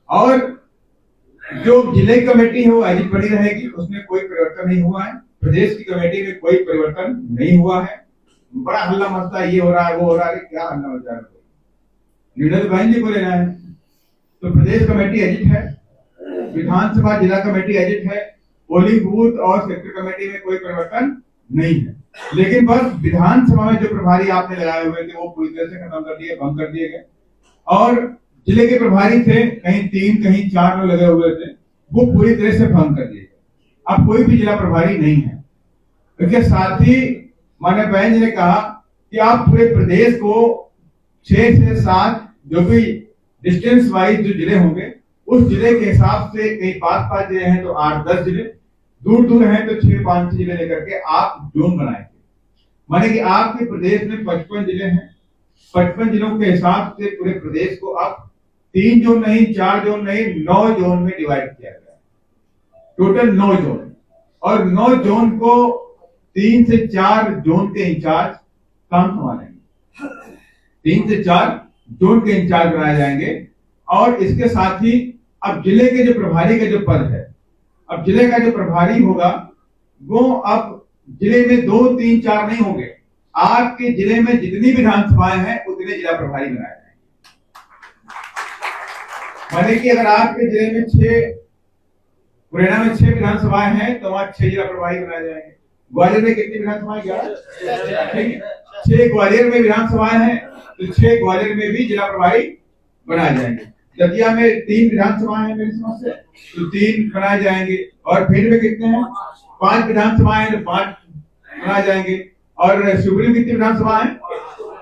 और जो जिले कमेटी है वो ऐसी बनी रहेगी, उसमें कोई परिवर्तन नहीं हुआ है। प्रदेश की कमेटी में कोई परिवर्तन नहीं हुआ है। बड़ा हल्ला मचता है, ये हो रहा है, वो हो रहा है, क्या हल्ला मच रहा है? निर्णय तो बहन जी को लेना है। तो प्रदेश कमेटी एजिट है, विधानसभा जिला कमेटी एजिट है, पोलिंग बूथ और सेक्टर कमेटी में कोई परिवर्तन नहीं है। लेकिन बस विधानसभा में जो प्रभारी आपने लगाए हुए थे वो पूरी तरह से खत्म कर दिए, भंग कर दिए गए। और जिले के प्रभारी थे, कहीं 3 कहीं 4 लगे हुए थे, वो पूरी तरह से भंग कर दिए गए। अब कोई भी जिला प्रभारी नहीं है। इसके साथ ही माननीय बहन जी ने कहा कि आप पूरे प्रदेश को 6 से 7 जो भी डिस्टेंस वाइज जो जिले होंगे उस जिले के हिसाब से, कहीं 5-5 जिले हैं तो 8-10 जिले, दूर दूर हैं तो 6-5 जिले लेकर के आप जोन बनाएंगे। माने कि आपके प्रदेश में 55 जिले हैं, 55 जिलों के हिसाब से पूरे प्रदेश को अब 3 जोन नहीं, 4 जोन नहीं, 9 जोन में डिवाइड किया गया है। टोटल 9 जोन, और 9 जोन को 3 से 4 जोन के इंचार्ज काम संभालेंगे। 3 से 4 जोन के इंचार्ज बनाए जाएंगे। और इसके साथ ही अब जिले के जो प्रभारी का जो पद है, अब जिले का जो प्रभारी होगा वो अब जिले में 2, 3, 4 नहीं होंगे। आपके जिले में जितनी विधानसभाएं हैं उतने जिला प्रभारी बनाए जाएंगे। माने कि अगर आपके जिले में 6, मुरैना में 6 विधानसभाएं हैं तो वहां 6 जिला प्रभारी बनाए जाएंगे। ग्वालियर में कितनी विधानसभाएं? 11। 6 ग्वालियर में विधानसभाएं हैं तो 6 ग्वालियर में भी जिला प्रभारी बनाए जाएंगे। दतिया में 3 विधानसभाएं हैं मेरी समझ से, तो 3 बनाए जाएंगे। और भिंड में कितने हैं? 5 विधानसभाएं हैं तो 5 बनाए जाएंगे। और शिवपुरी में कितनी विधानसभा है?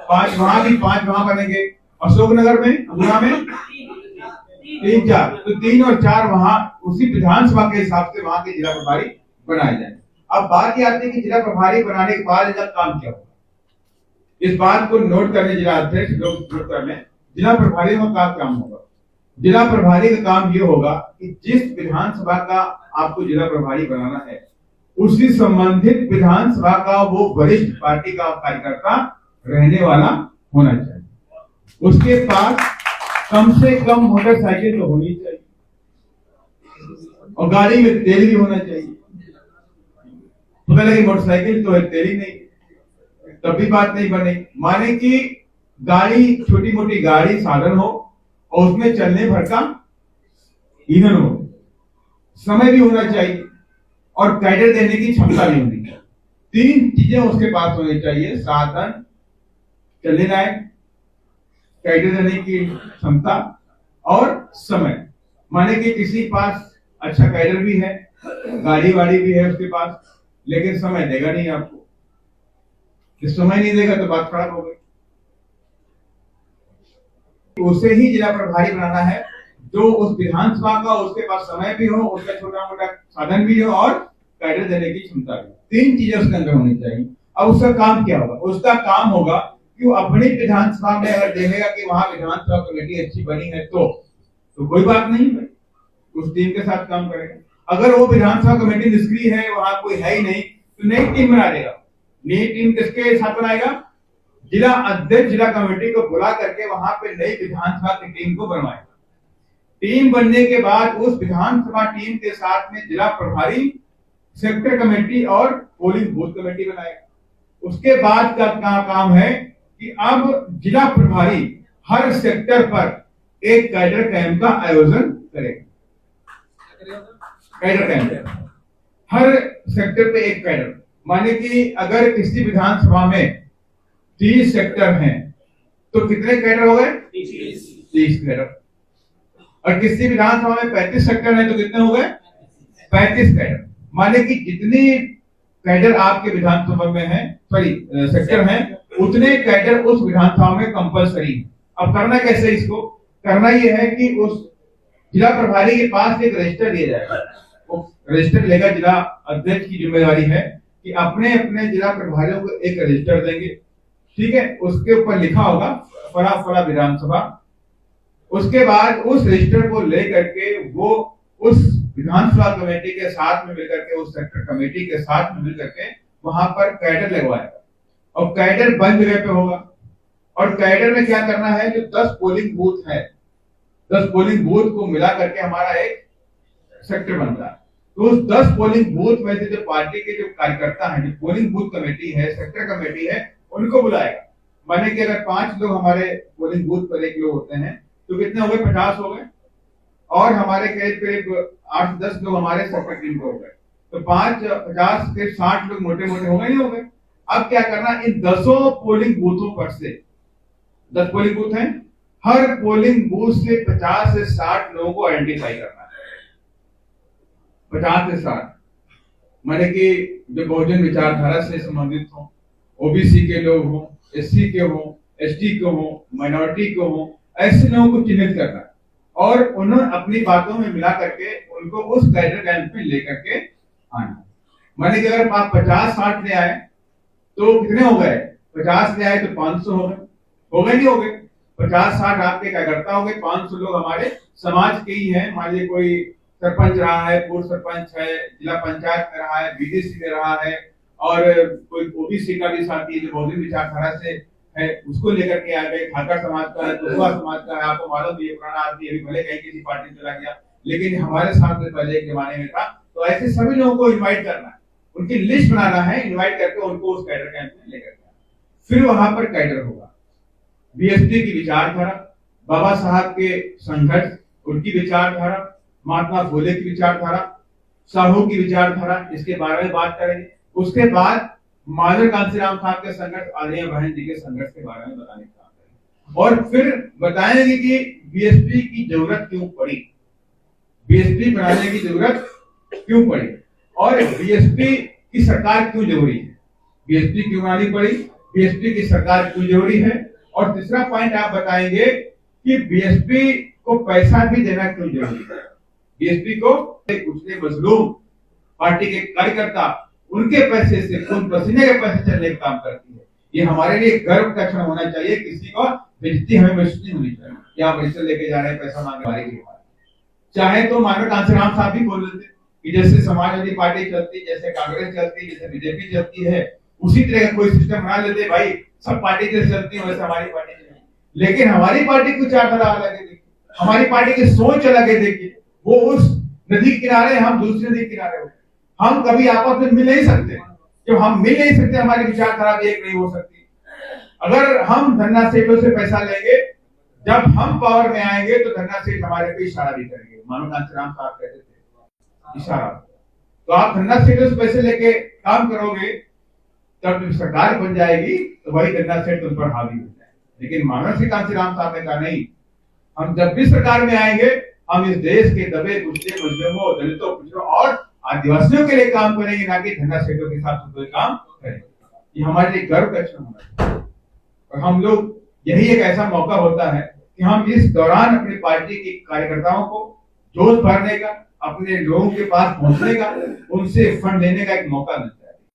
5, वहां भी 5 वहां बनेंगे। अशोकनगर में, गुना में 3, 4, तो 3 और 4 वहां उसी विधानसभा के हिसाब से वहां के जिला प्रभारी बनाए जाएंगे। अब बात यह आती है कि जिला प्रभारी बनाने के बाद इसका काम क्या होगा। इस बात को नोट करने, जिला अध्यक्ष लोग नोट कर लें, जिला प्रभारी का काम होगा। जिला प्रभारी का काम ये होगा कि जिस विधानसभा का आपको जिला प्रभारी बनाना है उसी संबंधित विधानसभा का वो वरिष्ठ पार्टी का कार्यकर्ता रहने वाला होना चाहिए। उसके पास कम से कम मोटरसाइकिल तो होनी चाहिए और गाड़ी में तेल भी होना चाहिए। तो लगे मोटरसाइकिल तो है, तेल ही नहीं, तब भी बात नहीं बने। माने कि गाड़ी, छोटी मोटी गाड़ी साधन हो और उसमें चलने भर का ईंधन हो, समय भी होना चाहिए और कैडर देने की क्षमता भी होनी चाहिए। 3 चीजें उसके पास होनी चाहिए: साधन, चलने लायक, कैडर देने की क्षमता और समय। माने कि किसी पास अच्छा कैडर भी है, गाड़ी वाड़ी भी है उसके पास, लेकिन समय देगा नहीं आपको। इस समय नहीं देगा तो बात खराब हो गई। उसे ही जिला प्रभारी बनाना है जो उस विधानसभा का, उसके पास समय भी हो, उसका छोटा मोटा साधन भी हो और कैडर देने की क्षमता भी। 3 चीजें उसके अंदर होनी चाहिए। अब उसका काम क्या होगा? उसका काम होगा कि वो अपनी विधानसभा में अगर देखेगा कि वहां विधानसभा कमेटी अच्छी बनी है तो कोई बात नहीं है, उस टीम के साथ काम करेगा। अगर वो विधानसभा कमेटी निष्क्रिय है, वहां कोई है ही नहीं, तो नई टीम बना देगा। नई टीम किसके साथ बनाएगा? जिला अध्यक्ष जिला कमेटी को बुला करके वहां पे नई विधानसभा की टीम को बनवाएगा। टीम बनने के बाद उस विधानसभा टीम के साथ में जिला प्रभारी, सेक्टर कमेटी और पोलिंग बूथ कमेटी बनाएगा। उसके बाद का काम है कि अब जिला प्रभारी हर सेक्टर पर एक कैडर कैंप का आयोजन करेगा। कैडर कैंप हर सेक्टर पे एक कैडर, माने कि अगर किसी विधानसभा में 30 सेक्टर हैं तो कितने कैडर हो गए? 30 कैडर। और किसी विधानसभा में 35 सेक्टर हैं तो कितने हो गए? 35 कैडर। माने कि जितनी कैडर आपके विधानसभा में है, सॉरी सेक्टर हैं, उतने कैडर उस विधानसभा में कंपलसरी है। अब करना कैसे? इसको करना यह है कि उस जिला प्रभारी के पास एक रजिस्टर दिया जाएगा। वो रजिस्टर लेगा, जिला अध्यक्ष की जिम्मेदारी है कि अपने अपने जिला प्रभारियों को एक रजिस्टर देंगे, ठीक है? उसके ऊपर लिखा होगा फला फला विधानसभा। उसके बाद उस रजिस्टर को लेकर के वो उस विधानसभा कमेटी के साथ में मिलकर के, उस सेक्टर कमेटी के साथ में मिलकर के वहां पर कैडर लगवाएगा और कैडर बंद जगह पे होगा। और कैडर में क्या करना है? जो 10 पोलिंग बूथ है 10 पोलिंग बूथ को मिला करके हमारा एक सेक्टर बनता है। तो उस 10 पोलिंग बूथ में से जो पार्टी के जो कार्यकर्ता हैं, जो पोलिंग बूथ कमेटी है, सेक्टर कमेटी है, उनको बुलाएगा। माने कि अगर 5 लोग हमारे पोलिंग बूथ पर एक लोग होते हैं तो कितने हो गए? 50 हो गए। और हमारे करीब करीब 8-10 लोग हमारे सेक्टर टीम को हो गए, तो 5-50 के 60 लोग मोटे मोटे हो गए, नहीं हो गए? अब क्या करना, इन 10 पोलिंग बूथों पर से 10 पोलिंग बूथ हैं, हर पोलिंग बूथ से 50 से 60 लोगों को आइडेंटिफाई करना है। 50 से 60 माने कि जो बहुजन विचारधारा से संबंधित हो, ओबीसी के लोग हो, एससी के हो, एसटी के हो, माइनॉरिटी के हो, ऐसे लोगों को चिन्हित करना है और उन्हें अपनी बातों में मिला करके उनको उस कैडर कैंप में लेकर के आना। माने कि अगर आप 50-60 ले आए तो कितने हो गए? 50 ले आए तो 500 हो गए, नहीं हो गए? 50-60 आपके कार्यकर्ता हो गए, 500 लोग हमारे समाज के ही हैं। मान लीजिए कोई सरपंच रहा है, पूर्व सरपंच है, जिला पंचायत में रहा है, बीडीसी में रहा है, और कोई ओबीसी का भी साथी जो बहुजन विचारधारा से है, उसको लेकर के आ गए। ठाकर समाज का है, दुर्गा समाज का है, आपको मालूम भी है, पुराना आदमी अभी भले कहीं किसी पार्टी में चला गया, लेकिन हमारे साथ से पहले एक जमाने में था। तो ऐसे सभी लोगों को इन्वाइट करना है, उनकी लिस्ट बनाना है, इन्वाइट करके उनको उस कैडर कैंप में लेकर के आना। फिर वहां पर कैडर होगा, बीएसपी की विचारधारा, बाबा साहब के संघर्ष, उनकी विचारधारा, महात्मा फुले की विचारधारा, साहू की विचारधारा, इसके बारे में बात करेंगे। उसके बाद माधव कांशीराम साहब के संघर्ष, आलिया बहन जी के संघर्ष के बारे में बताने का करेंगे। और फिर बताएंगे कि बीएसपी की जरूरत क्यों पड़ी, बीएसपी बनाने की जरूरत क्यों पड़ी, और बीएसपी की सरकार क्यों जरूरी है, बीएसपी क्यों बनानी पड़ी, बीएसपी की सरकार क्यों जरूरी है। और तीसरा पॉइंट आप बताएंगे कि बीएसपी को पैसा भी देना क्यों जरूरी है। बीएसपी को उसने मजलूम पार्टी के कार्यकर्ता उनके पैसे से, खून पसीने के पैसे चलने का काम करती है। ये हमारे लिए गर्व का क्षण होना चाहिए। किसी को बेइज्जती हमें महसूस नहीं होनी चाहिए कि आप पैसे लेके जा रहे हैं, पैसा मांगने वाले के बाद। चाहे तो मानव कांशीराम साहब भी बोल देते कि जैसे समाजवादी पार्टी चलती, जैसे कांग्रेस चलती, जैसे बीजेपी चलती है, उसी तरह का कोई सिस्टम बना लेते। भाई सब पार्टी जैसे चलती है वैसे हमारी पार्टी चलेगी। लेकिन हमारी पार्टी की विचारधारा अलग है, देखिए हमारी पार्टी की सोच अलग है। देखिए वो उस नदी किनारे, हम दूसरे नदी किनारे हो, हम कभी आपस में मिल नहीं सकते। जब हम मिल नहीं सकते, हमारी विचारधारा भी एक नहीं हो सकती। अगर हम धन्ना सेठों से पैसा लेंगे, जब हम पावर में आएंगे तो धन्ना सेठ हमारे पे इशारा भी करेंगे। मानो कांशीराम साहब कहते थे इशारा। तो आप धन्ना सेठों से पैसे लेके काम करोगे, तब जब सरकार बन जाएगी तो वही धन्ना सेठ उन पर हावी हो जाए। लेकिन मानव सिंह कांशीराम साहब ने कहा नहीं, हम जब भी सरकार में आएंगे, हम इस देश के दबे कुचले मजलूमों, दलितों, पिछड़ों और आदिवासियों के लिए काम करेंगे, ना कि धन्ना सेठों के साथ कोई काम करेंगे। ये हमारे लिए गर्व का क्षण होना है। और हम लोग, यही एक ऐसा मौका होता है कि हम इस दौरान अपनी पार्टी के कार्यकर्ताओं को जोश भरने का, अपने लोगों के पास पहुंचने का, उनसे फंड लेने का एक मौका मिलता है।